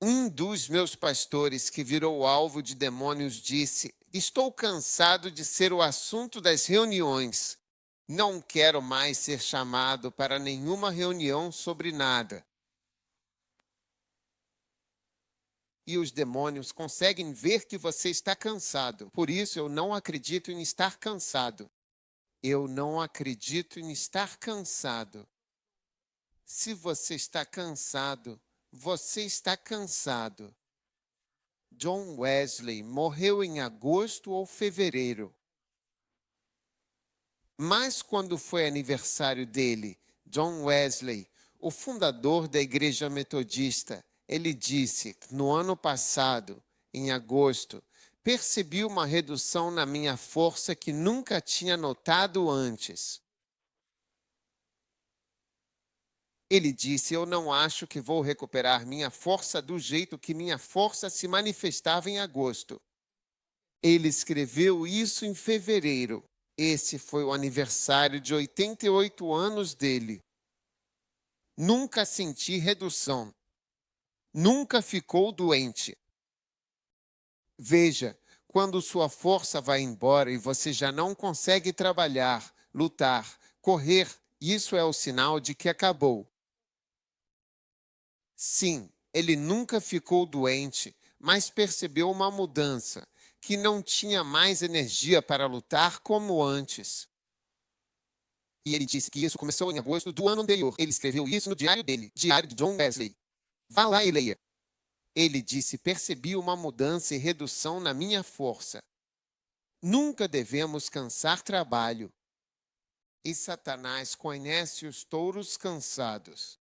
Um dos meus pastores, que virou alvo de demônios, disse: estou cansado de ser o assunto das reuniões. Não quero mais ser chamado para nenhuma reunião sobre nada. E os demônios conseguem ver que você está cansado. Por isso, eu não acredito em estar cansado. Eu não acredito em estar cansado. Se você está cansado, você está cansado. John Wesley morreu em agosto ou fevereiro. Mas quando foi aniversário dele, John Wesley, o fundador da Igreja Metodista, ele disse: no ano passado, em agosto, percebi uma redução na minha força que nunca tinha notado antes. Ele disse: Eu não acho que vou recuperar minha força do jeito que minha força se manifestava em agosto. Ele escreveu isso em fevereiro. Esse foi o aniversário de 88 anos dele. Nunca senti redução. Nunca ficou doente. Veja, quando sua força vai embora e você já não consegue trabalhar, lutar, correr, isso é o sinal de que acabou. Sim, ele nunca ficou doente, mas percebeu uma mudança, que não tinha mais energia para lutar como antes. E ele disse que isso começou em agosto do ano anterior. Ele escreveu isso no diário dele, Diário de John Wesley. Vá lá e leia. Ele disse: percebi uma mudança e redução na minha força. Nunca devemos cansar trabalho. E Satanás conhece os touros cansados.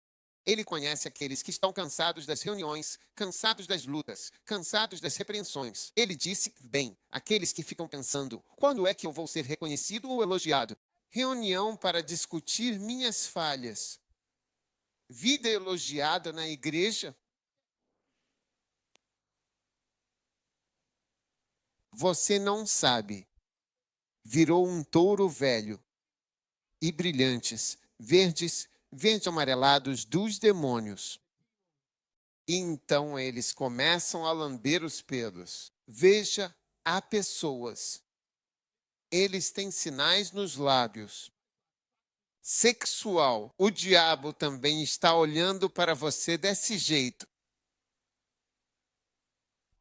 Ele conhece aqueles que estão cansados das reuniões, cansados das lutas, cansados das repreensões. Ele disse: bem, aqueles que ficam pensando, quando é que eu vou ser reconhecido ou elogiado? Reunião para discutir minhas falhas. Vida elogiada na igreja. Você não sabe. Virou um touro velho. E brilhantes, verdes, verde-amarelados dos demônios. E então eles começam a lamber os pelos. Veja, há pessoas. Eles têm sinais nos lábios. Sexual. O diabo também está olhando para você desse jeito.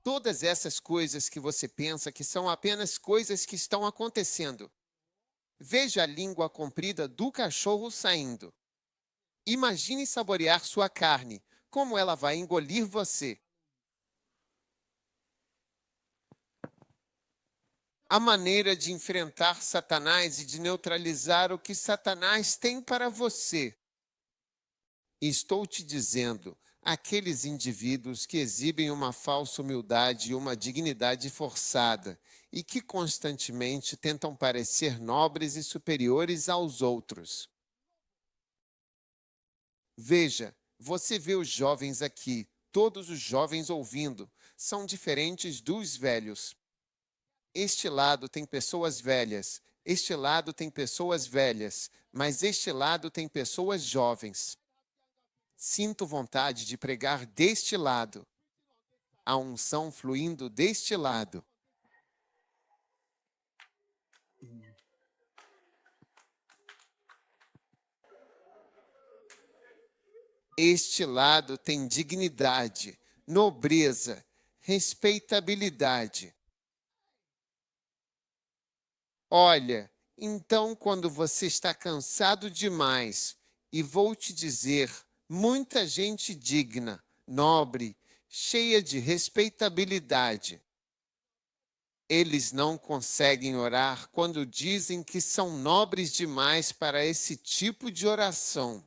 Todas essas coisas que você pensa que são apenas coisas que estão acontecendo. Veja a língua comprida do cachorro saindo. Imagine saborear sua carne, como ela vai engolir você. A maneira de enfrentar Satanás e de neutralizar o que Satanás tem para você. Estou te dizendo, aqueles indivíduos que exibem uma falsa humildade e uma dignidade forçada e que constantemente tentam parecer nobres e superiores aos outros. Veja, você vê os jovens aqui, todos os jovens ouvindo, são diferentes dos velhos. Este lado tem pessoas velhas, este lado tem pessoas velhas, mas este lado tem pessoas jovens. Sinto vontade de pregar deste lado, a unção fluindo deste lado. Este lado tem dignidade, nobreza, respeitabilidade. Olha, então quando você está cansado demais, e vou te dizer, muita gente digna, nobre, cheia de respeitabilidade. Eles não conseguem orar quando dizem que são nobres demais para esse tipo de oração.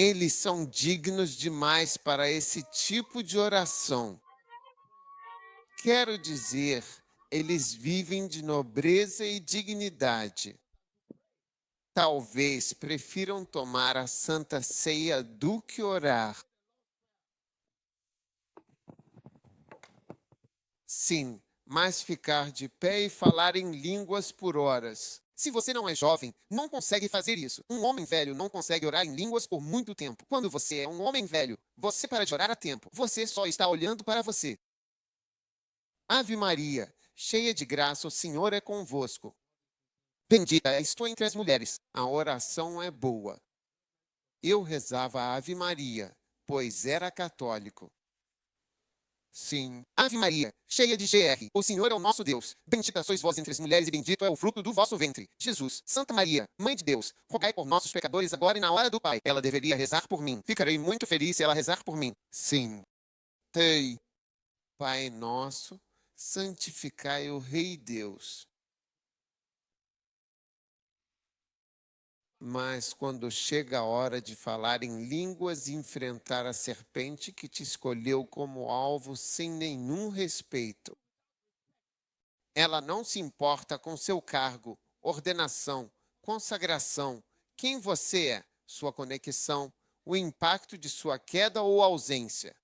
Eles são dignos demais para esse tipo de oração. Quero dizer, eles vivem de nobreza e dignidade. Talvez prefiram tomar a Santa Ceia do que orar. Sim, mas ficar de pé e falar em línguas por horas. Se você não é jovem, não consegue fazer isso. Um homem velho não consegue orar em línguas por muito tempo. Quando você é um homem velho, você para de orar a tempo. Você só está olhando para você. Ave Maria, cheia de graça, o Senhor é convosco. Bendita és tu entre as mulheres. A oração é boa. Eu rezava a Ave Maria, pois era católico. Sim. Ave Maria, cheia de GR, o Senhor é o nosso Deus. Bendita sois vós entre as mulheres e bendito é o fruto do vosso ventre. Jesus, Santa Maria, Mãe de Deus, rogai por nossos pecadores agora e na hora do Pai. Ela deveria rezar por mim. Ficarei muito feliz se ela rezar por mim. Sim. Tei. Pai nosso, santificai o Rei Deus. Mas quando chega a hora de falar em línguas e enfrentar a serpente que te escolheu como alvo sem nenhum respeito, ela não se importa com seu cargo, ordenação, consagração, quem você é. sua conexão, o impacto de sua queda ou ausência.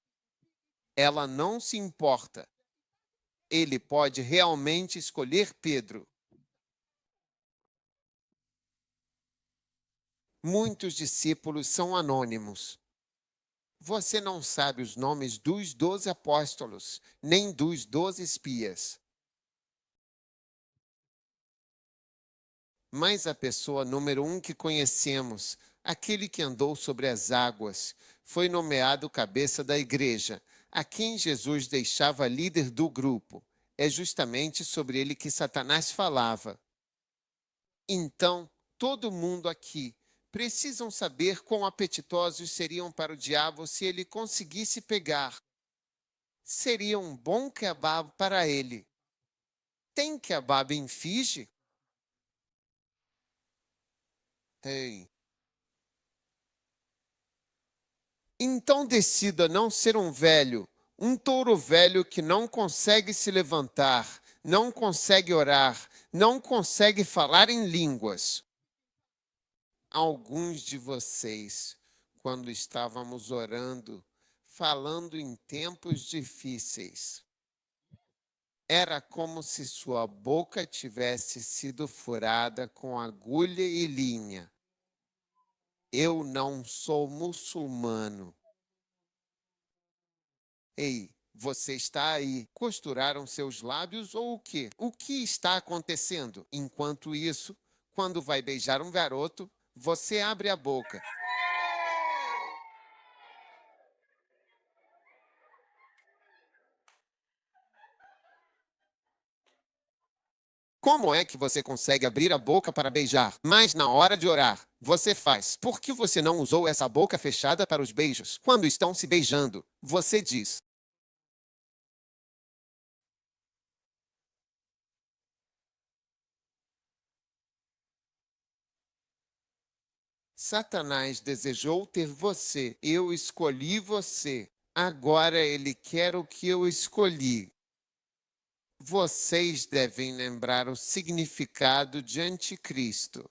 Ela não se importa. Ele pode realmente escolher Pedro. Muitos discípulos são anônimos. Você não sabe os nomes dos 12 apóstolos, nem dos 12 espias. Mas a pessoa número 1 que conhecemos, aquele que andou sobre as águas, foi nomeado cabeça da igreja, a quem Jesus deixava líder do grupo. É justamente sobre ele que Satanás falava. Então, todo mundo aqui precisam saber quão apetitosos seriam para o diabo se ele conseguisse pegar. Seria um bom kebab para ele. Tem kebab em Fiji? Tem. Então decida não ser um touro velho que não consegue se levantar, não consegue orar, não consegue falar em línguas. Alguns de vocês, quando estávamos orando, falando em tempos difíceis, era como se sua boca tivesse sido furada com agulha e linha. Eu não sou muçulmano. Ei, você está aí. Costuraram seus lábios ou o quê? O que está acontecendo? Enquanto isso, quando vai beijar um garoto, você abre a boca. Como é que você consegue abrir a boca para beijar, mas na hora de orar, você faz? Por que você não usou essa boca fechada para os beijos? Quando estão se beijando, você diz: Satanás desejou ter você, eu escolhi você. Agora ele quer o que eu escolhi. Vocês devem lembrar o significado de anticristo.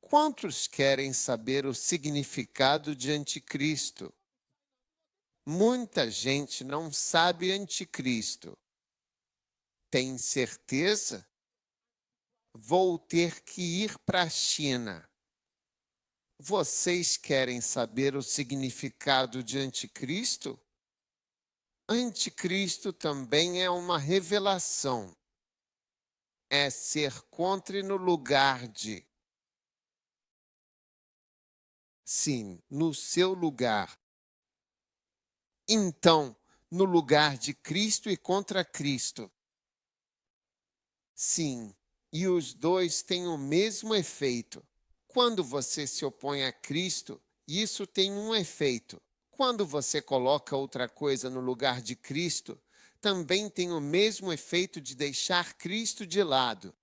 Quantos querem saber o significado de anticristo? Muita gente não sabe anticristo. Tem certeza? Vou ter que ir para a China. Vocês querem saber o significado de anticristo? Anticristo também é uma revelação. É ser contra no lugar de. Sim, no seu lugar. Então, no lugar de Cristo e contra Cristo. Sim, e os dois têm o mesmo efeito. Quando você se opõe a Cristo, isso tem um efeito. Quando você coloca outra coisa no lugar de Cristo, também tem o mesmo efeito de deixar Cristo de lado.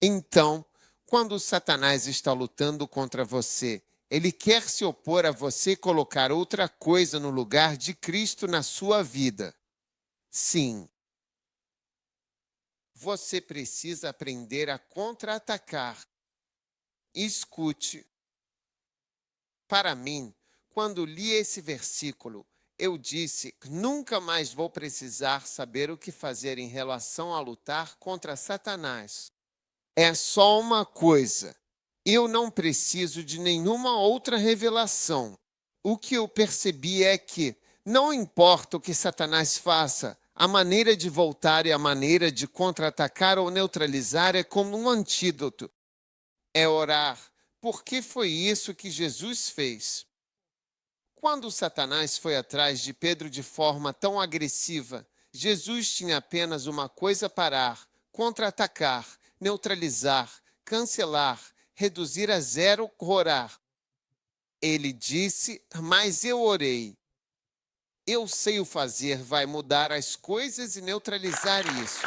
Então, quando Satanás está lutando contra você, ele quer se opor a você e colocar outra coisa no lugar de Cristo na sua vida. Sim. Você precisa aprender a contra-atacar. Escute. Para mim, quando li esse versículo, eu disse que nunca mais vou precisar saber o que fazer em relação a lutar contra Satanás. É só uma coisa. Eu não preciso de nenhuma outra revelação. O que eu percebi é que, não importa o que Satanás faça, a maneira de voltar e a maneira de contra-atacar ou neutralizar é como um antídoto. É orar, porque foi isso que Jesus fez. Quando Satanás foi atrás de Pedro de forma tão agressiva, Jesus tinha apenas uma coisa para contra-atacar, neutralizar, cancelar, reduzir a zero, orar. Ele disse, mas eu orei. Eu sei o fazer, vai mudar as coisas e neutralizar isso.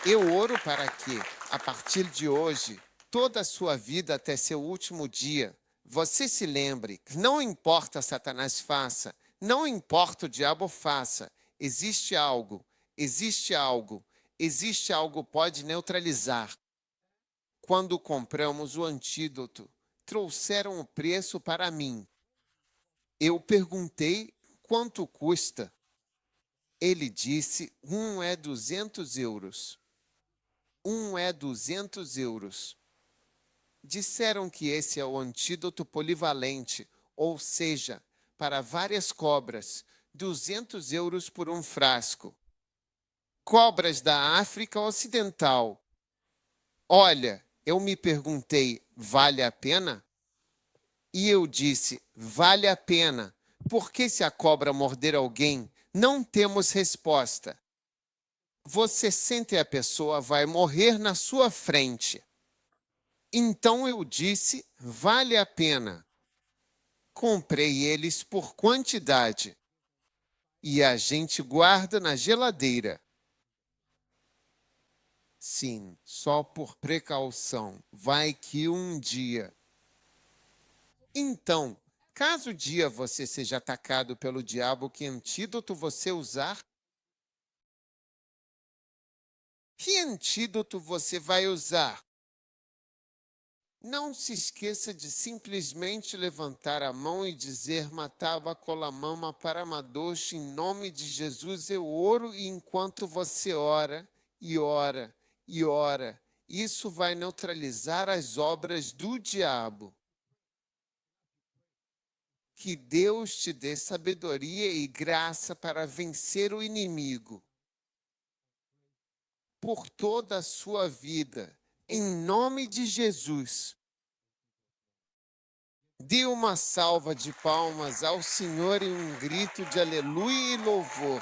Eu oro para que, a partir de hoje, toda a sua vida até seu último dia, você se lembre que não importa Satanás faça, não importa o diabo faça, existe algo, existe algo, existe algo pode neutralizar. Quando compramos o antídoto, trouxeram o preço para mim. Eu perguntei quanto custa. Ele disse, é 200 euros. É 200 euros. Disseram que esse é o antídoto polivalente, ou seja, para várias cobras, 200 euros por um frasco. Cobras da África Ocidental. Olha, eu me perguntei, vale a pena? E eu disse, vale a pena, porque se a cobra morder alguém, não temos resposta. Você sente a pessoa vai morrer na sua frente. Então eu disse, vale a pena. Comprei eles por quantidade. E a gente guarda na geladeira. Sim, só por precaução. Vai que um dia. Então, caso um dia você seja atacado pelo diabo, que antídoto você usar? Que antídoto você vai usar? Não se esqueça de simplesmente levantar a mão e dizer Matava Colamama Paramadosh, em nome de Jesus eu oro, e enquanto você ora e ora e ora, isso vai neutralizar as obras do diabo. Que Deus te dê sabedoria e graça para vencer o inimigo por toda a sua vida, em nome de Jesus. Dê uma salva de palmas ao Senhor e um grito de aleluia e louvor.